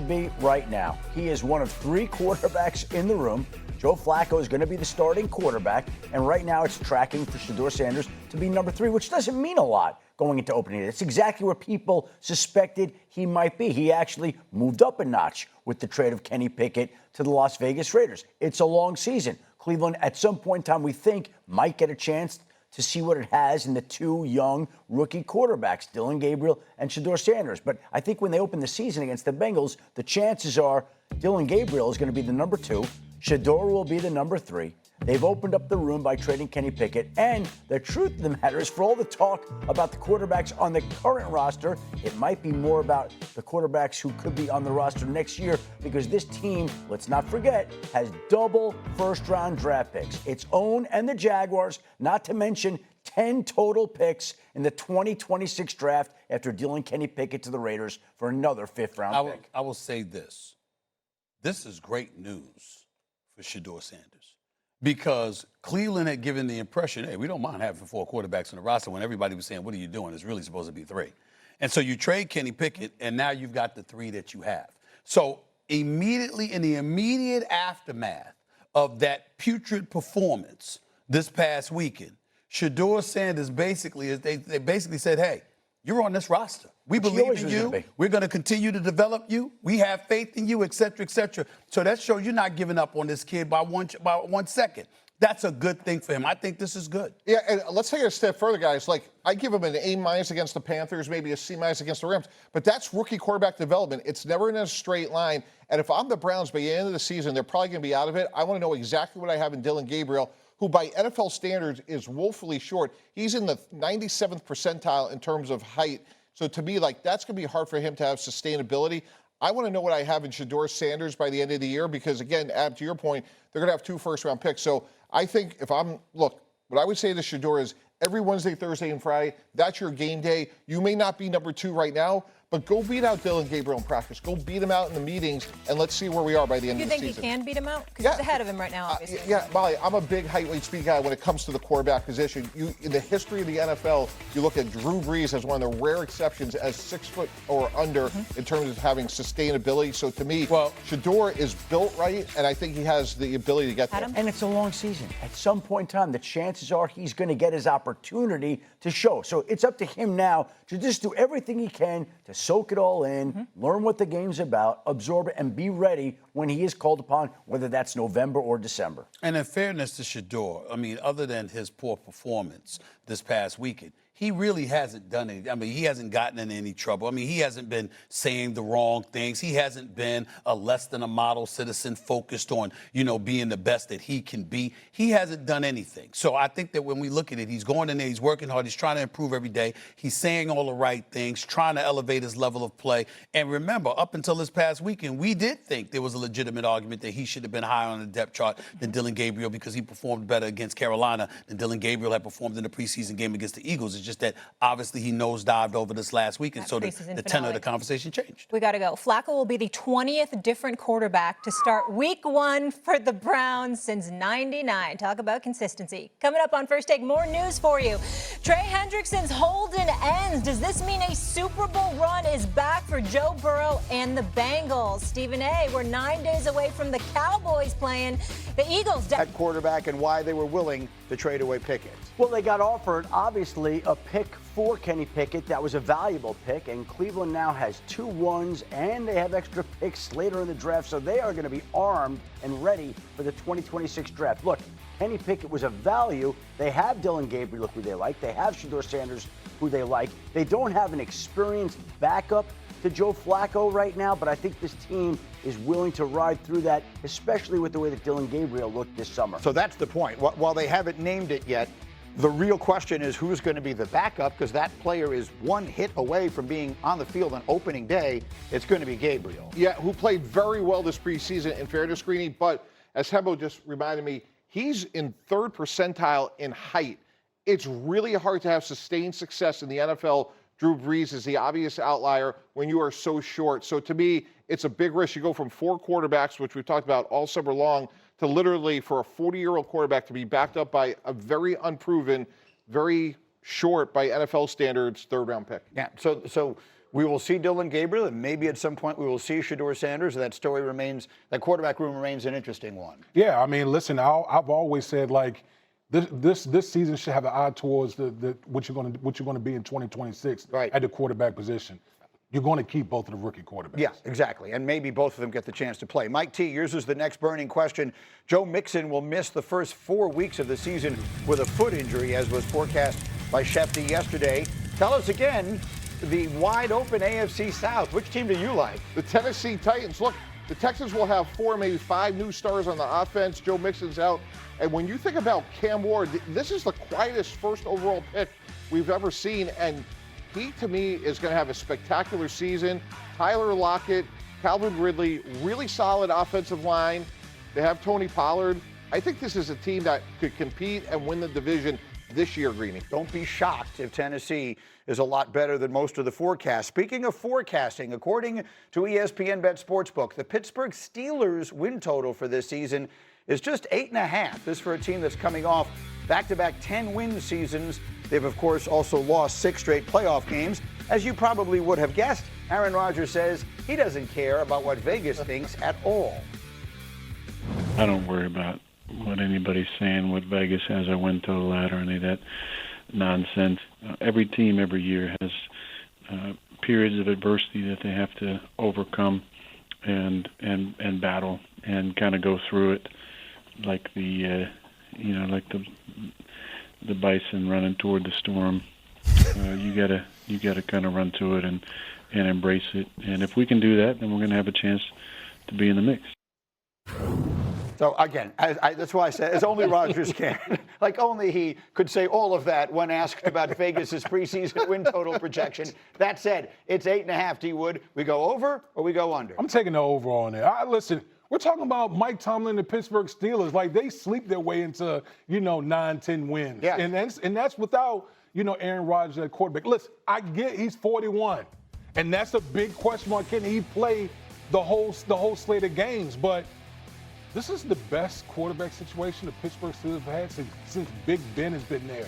be right now. He is one of 3 quarterbacks in the room. Joe Flacco is going to be the starting quarterback, and right now it's tracking for Shedeur Sanders to be number 3, which doesn't mean a lot going into opening day. It's exactly where people suspected he might be. He actually moved up a notch with the trade of Kenny Pickett to the Las Vegas Raiders. It's a long season. Cleveland, at some point in time, we think might get a chance to see what it has in the 2 young rookie quarterbacks, Dillon Gabriel and Shedeur Sanders. But I think when they open the season against the Bengals, the chances are Dillon Gabriel is going to be the number 2. Shedeur will be the number 3. They've opened up the room by trading Kenny Pickett. And the truth of the matter is, for all the talk about the quarterbacks on the current roster, it might be more about the quarterbacks who could be on the roster next year, because this team, let's not forget, has double first-round draft picks. Its own and the Jaguars, not to mention 10 total picks in the 2026 draft after dealing Kenny Pickett to the Raiders for another 5th-round pick. I will say this. This is great news for Shedeur Sanders, because Cleveland had given the impression, hey, we don't mind having 4 quarterbacks on the roster, when everybody was saying, what are you doing? It's really supposed to be 3. And so you trade Kenny Pickett, and now you've got the 3 that you have. So immediately, in the immediate aftermath of that putrid performance this past weekend, Shedeur Sanders basically, they basically said, hey, you're on this roster. We believe in you. We're going to continue to develop you. We have faith in you, et cetera, et cetera. So that shows you're not giving up on this kid by 1 second. That's a good thing for him. I think this is good. Yeah, and let's take it a step further, guys. Like, I give him an A- against the Panthers, maybe a C- against the Rams, but that's rookie quarterback development. It's never in a straight line. And if I'm the Browns by the end of the season, they're probably going to be out of it. I want to know exactly what I have in Dillon Gabriel, who by NFL standards is woefully short. He's in the 97th percentile in terms of height. So to me, like, that's going to be hard for him to have sustainability. I want to know what I have in Shedeur Sanders by the end of the year, because, again, Ab, to your point, they're going to have 2 first-round picks. So I think what I would say to Shedeur is every Wednesday, Thursday, and Friday, that's your game day. You may not be number 2 right now, but go beat out Dillon Gabriel in practice. Go beat him out in the meetings, and let's see where we are by the end of the season. You think he can beat him out? Because he's ahead of him right now, obviously. Yeah, Molly, I'm a big height, weight, speed guy when it comes to the quarterback position. In the history of the NFL, you look at Drew Brees as one of the rare exceptions as 6 foot or under in terms of having sustainability. So to me, Shedeur is built right, and I think he has the ability to get there. And it's a long season. At some point in time, the chances are he's going to get his opportunity to show. So it's up to him now to just do everything he can to soak it all in, learn what the game's about, absorb it, and be ready when he is called upon, whether that's November or December. And in fairness to Shedeur, I mean, other than his poor performance this past weekend, he really hasn't done anything. I mean, he hasn't gotten in any trouble. I mean, he hasn't been saying the wrong things. He hasn't been a less than a model citizen focused on, being the best that he can be. He hasn't done anything. So I think that when we look at it, he's going in there, he's working hard, he's trying to improve every day. He's saying all the right things, trying to elevate his level of play. And remember, up until this past weekend, we did think there was a legitimate argument that he should have been higher on the depth chart than Dillon Gabriel, because he performed better against Carolina than Dillon Gabriel had performed in the preseason game against the Eagles. It's just that obviously he nosedived over this last week, and so the tenor of the conversation changed. We got to go. Flacco will be the 20th different quarterback to start week 1 for the Browns since '99. Talk about consistency. Coming up on First Take, more news for you. Trey Hendrickson's holding ends. Does this mean a Super Bowl run is back for Joe Burrow and the Bengals? Stephen A., we're 9 days away from the Cowboys playing the Eagles. At quarterback, and why they were willing to trade away Pickett. Well, they got offered, obviously, a pick for Kenny Pickett. That was a valuable pick, and Cleveland now has 2 1s, and they have extra picks later in the draft, so they are going to be armed and ready for the 2026 draft. Look, Kenny Pickett was a value. They have Dillon Gabriel, who they like. They have Shedeur Sanders, who they like. They don't have an experienced backup to Joe Flacco right now, but I think this team is willing to ride through that, especially with the way that Dillon Gabriel looked this summer. So that's the point. While they haven't named it yet, the real question is who's going to be the backup, because that player is 1 hit away from being on the field on opening day. It's going to be Gabriel. Yeah, who played very well this preseason, in fairness, Greeny, but as Hembo just reminded me, he's in 3rd percentile in height. It's really hard to have sustained success in the NFL. Drew Brees is the obvious outlier when you are so short. So to me, it's a big risk. You go from 4 quarterbacks, which we've talked about all summer long, to literally for a 40-year-old quarterback to be backed up by a very unproven, very short by NFL standards 3rd-round pick. Yeah. So we will see Dylan Gabriel, and maybe at some point we will see Shedeur Sanders. That quarterback room remains an interesting one. Yeah, I mean, listen, I've always said, like, this season should have an eye towards what you're going to be in 2026 at the quarterback position. You're going to keep both of the rookie quarterbacks. Yeah, exactly. And maybe both of them get the chance to play. Mike T, yours is the next burning question. Joe Mixon will miss the first 4 weeks of the season with a foot injury, as was forecast by Shefty yesterday. Tell us again, the wide open AFC South. Which team do you like? The Tennessee Titans. Look, the Texans will have 4, maybe 5 new stars on the offense. Joe Mixon's out. And when you think about Cam Ward, this is the quietest first overall pick we've ever seen. And he, to me, is going to have a spectacular season. Tyler Lockett, Calvin Ridley, really solid offensive line. They have Tony Pollard. I think this is a team that could compete and win the division this year, Greeny. Don't be shocked if Tennessee is a lot better than most of the forecasts. Speaking of forecasting, according to ESPN Bet Sportsbook, the Pittsburgh Steelers win total for this season is just 8.5. This for a team that's coming off back-to-back 10-win seasons. They've, of course, also lost 6 straight playoff games. As you probably would have guessed, Aaron Rodgers says he doesn't care about what Vegas thinks at all. I don't worry about what anybody's saying, what Vegas has a win total at, or any of that nonsense. Every team every year has periods of adversity that they have to overcome and battle and kind of go through it, like the bison running toward the storm. You gotta kind of run to it and embrace it. And if we can do that, then we're going to have a chance to be in the mix. So again, that's why I said, as only Rodgers can. Like only he could say all of that when asked about Vegas's preseason win total projection. That said, it's 8.5. D Wood, we go over or we go under? I'm taking the over on it. Listen, we're talking about Mike Tomlin and the Pittsburgh Steelers. Like, they sleep their way into 9, 10 wins. Yeah. And that's without Aaron Rodgers at quarterback. Listen, I get he's 41, and that's a big question mark. Can he play the whole slate of games? But this is the best quarterback situation the Pittsburgh Steelers have had since Big Ben has been there.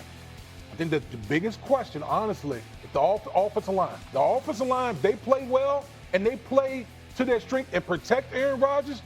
I think that the biggest question, honestly, is the offensive line. The offensive line, if they play well and they play to their strength and protect Aaron Rodgers,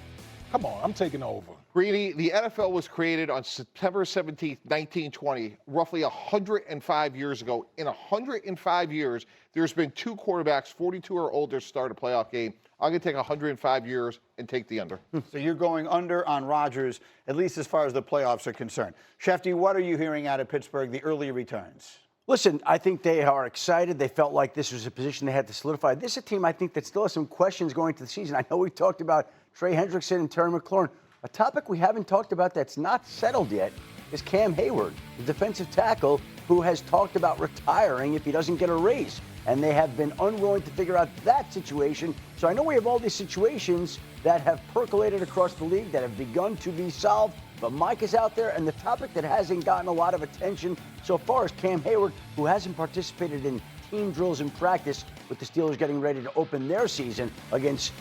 come on, I'm taking over. Greeny, the NFL was created on September 17th, 1920, roughly 105 years ago. In 105 years, there's been 2 quarterbacks, 42 or older, start a playoff game. I'm going to take 105 years and take the under. So you're going under on Rodgers, at least as far as the playoffs are concerned. Shefty, what are you hearing out of Pittsburgh, the early returns? Listen, I think they are excited. They felt like this was a position they had to solidify. This is a team, I think, that still has some questions going into the season. I know we talked about Trey Hendrickson and Terry McLaurin. A topic we haven't talked about that's not settled yet is Cam Hayward, the defensive tackle who has talked about retiring if he doesn't get a raise. And they have been unwilling to figure out that situation. So I know we have all these situations that have percolated across the league that have begun to be solved. But Mike is out there, and the topic that hasn't gotten a lot of attention so far is Cam Hayward, who hasn't participated in team drills in practice with the Steelers getting ready to open their season against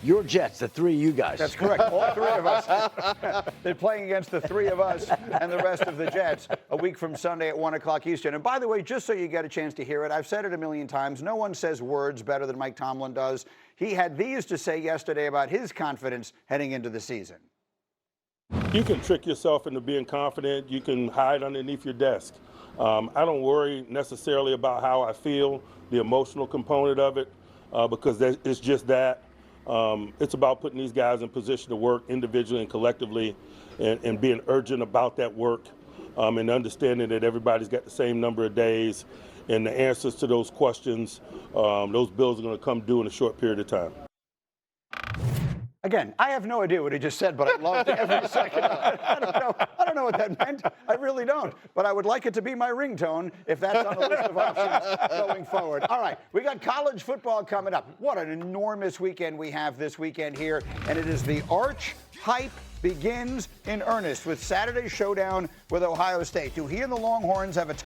your Jets, the 3 of you guys. That's correct. All 3 of us. They're playing against the 3 of us and the rest of the Jets a week from Sunday at 1 o'clock Eastern. And by the way, just so you get a chance to hear it, I've said it a million times, no one says words better than Mike Tomlin does. He had these to say yesterday about his confidence heading into the season. You can trick yourself into being confident. You can hide underneath your desk. I don't worry necessarily about how I feel, the emotional component of it, because it's just that. It's about putting these guys in position to work individually and collectively and being urgent about that work and understanding that everybody's got the same number of days and the answers to those questions, those bills are going to come due in a short period of time. Again, I have no idea what he just said, but I loved every second of it. I don't know what that meant. I really don't. But I would like it to be my ringtone if that's on the list of options going forward. All right, we got college football coming up. What an enormous weekend we have this weekend here. And it is the Arch Hype begins in earnest with Saturday's showdown with Ohio State. Do he and the Longhorns have a